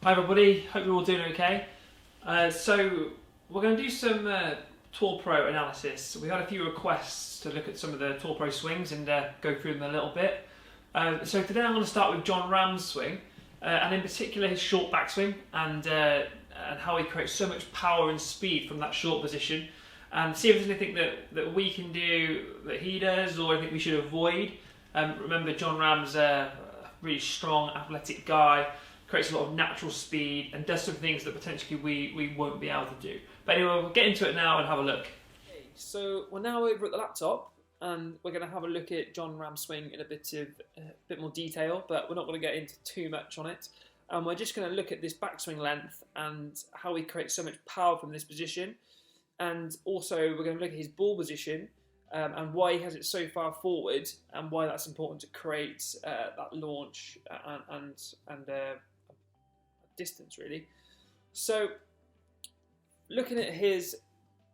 Hi everybody, hope you're all doing okay. So we're going to do some Tour Pro analysis. We had a few requests to look at some of the Tour Pro swings and go through them a little bit. So today I'm going to start with Jon Rahm's swing, and in particular his short backswing and how he creates so much power and speed from that short position, and see if there's anything that we can do that he does or anything we should avoid. Remember, Jon Rahm's a really strong, athletic guy, creates a lot of natural speed and does some things that potentially we won't be able to do. But anyway, we'll get into it now and have a look. Okay, so we're now over at the laptop and we're going to have a look at Jon Rahm's swing in a bit more detail, but we're not going to get into too much on it. And we're just going to look at this backswing length and how he creates so much power from this position. And also we're going to look at his ball position and why he has it so far forward and why that's important to create that launch and distance really. So looking at his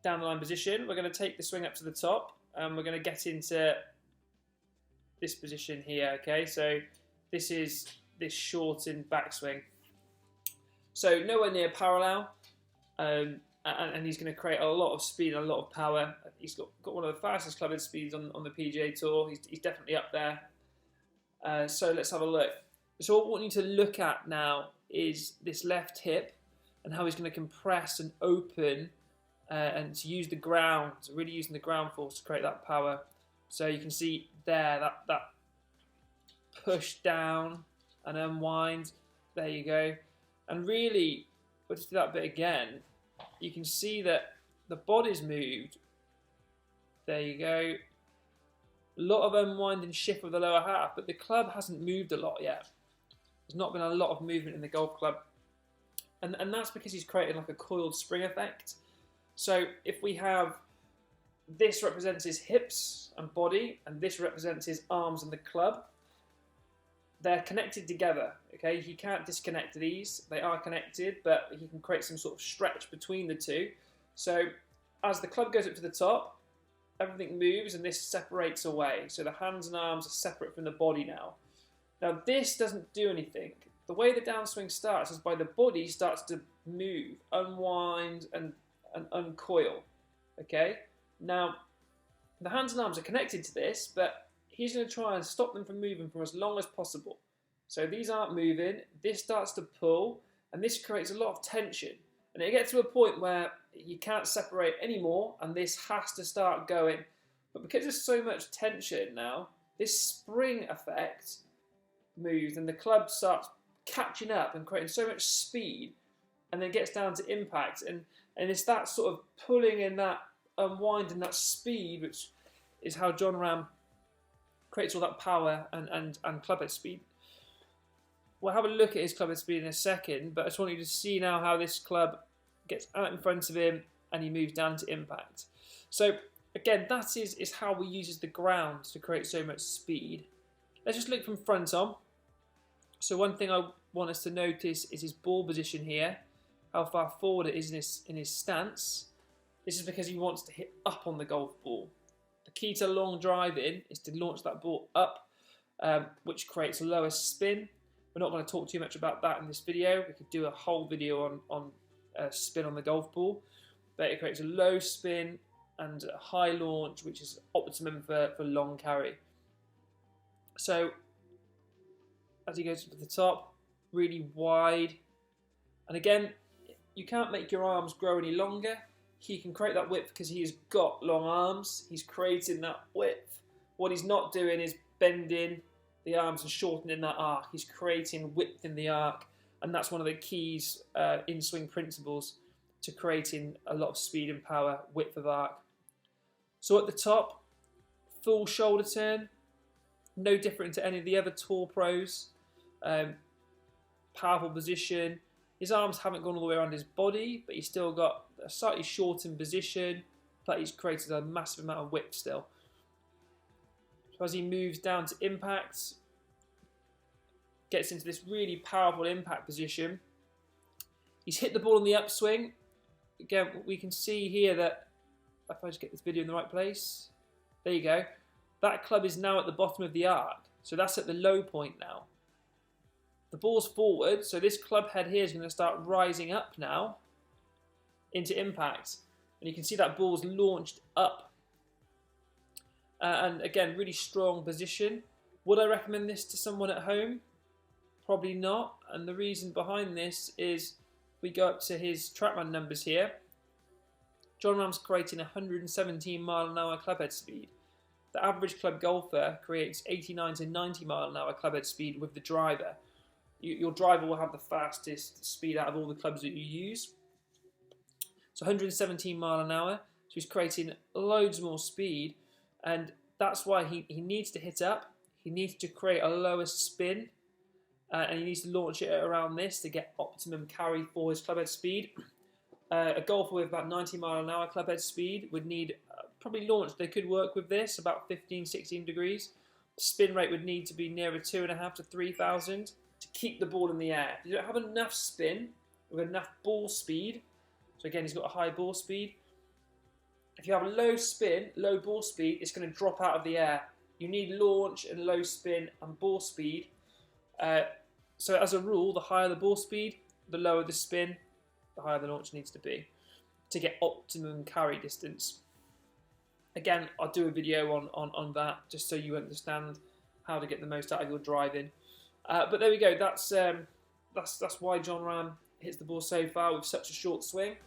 down the line position, we're going to take the swing up to the top and we're going to get into this position here. Okay, so this is this shortened backswing, so nowhere near parallel, and he's going to create a lot of speed and a lot of power. He's got one of the fastest club head speeds on the PGA Tour. He's definitely up there. So let's have a look. So what we want you to look at now is this left hip and how he's going to compress and open and to use the ground, really using the ground force to create that power. So you can see there that push down and unwind. There you go. And really, we'll just do that bit again. You can see that the body's moved. There you go. A lot of unwind and shift with the lower half, but the club hasn't moved a lot yet. There's not been a lot of movement in the golf club. And that's because he's created like a coiled spring effect. So if we have, this represents his hips and body, and this represents his arms and the club, they're connected together, okay? He can't disconnect these. They are connected, but he can create some sort of stretch between the two. So as the club goes up to the top, everything moves and this separates away. So the hands and arms are separate from the body now. Now this doesn't do anything. The way the downswing starts is by the body starts to move, unwind and uncoil, okay? Now the hands and arms are connected to this, but he's going to try and stop them from moving for as long as possible. So these aren't moving, this starts to pull, and this creates a lot of tension. And it gets to a point where you can't separate anymore, and this has to start going. But because there's so much tension now, this spring effect moves, and the club starts catching up and creating so much speed, and then gets down to impact. And it's that sort of pulling and that unwinding, that speed, which is how Jon Rahm creates all that power and clubhead speed. We'll have a look at his clubhead speed in a second, but I just want you to see now how this club gets out in front of him and he moves down to impact. So again, that is how we use the ground to create so much speed. Let's just look from front on. So one thing I want us to notice is his ball position here, how far forward it is in his stance. This is because he wants to hit up on the golf ball. The key to long driving is to launch that ball up, which creates a lower spin. We're not going to talk too much about that in this video. We could do a whole video on spin on the golf ball, but it creates a low spin and a high launch, which is optimum for long carry. So as he goes to the top, really wide, and again, you can't make your arms grow any longer. He can create that width because he has got long arms. He's creating that width. What he's not doing is bending the arms and shortening that arc. He's creating width in the arc, and that's one of the keys in swing principles to creating a lot of speed and power, width of arc. So at the top, full shoulder turn, no different to any of the other Tour pros. Powerful position. His arms haven't gone all the way around his body, but he's still got a slightly shortened position, but he's created a massive amount of width still. So as he moves down to impact, gets into this really powerful impact position. He's hit the ball on the upswing. Again, we can see here that, if I just get this video in the right place, there you go. That club is now at the bottom of the arc, so that's at the low point now. The ball's forward, so this club head here is going to start rising up now into impact. And you can see that ball's launched up. And again, really strong position. Would I recommend this to someone at home? Probably not. And the reason behind this is we go up to his TrackMan numbers here. Jon Rahm's creating 117 mile an hour clubhead speed. The average club golfer creates 89 to 90 mile an hour clubhead speed with the driver. Your driver will have the fastest speed out of all the clubs that you use. So 117 mile an hour. So he's creating loads more speed, and that's why he needs to hit up. He needs to create a lower spin, and he needs to launch it around this to get optimum carry for his clubhead speed. A golfer with about 90 mile an hour clubhead speed would need probably launch. They could work with this about 15, 16 degrees. Spin rate would need to be nearer 2.5 to 3,000 to keep the ball in the air. If you don't have enough spin with enough ball speed, so again, he's got a high ball speed. If you have a low spin, low ball speed, it's going to drop out of the air. You need launch and low spin and ball speed. So as a rule, the higher the ball speed, the lower the spin, the higher the launch needs to be to get optimum carry distance. Again, I'll do a video on that just so you understand how to get the most out of your driving. But there we go. That's why Jon Rahm hits the ball so far with such a short swing.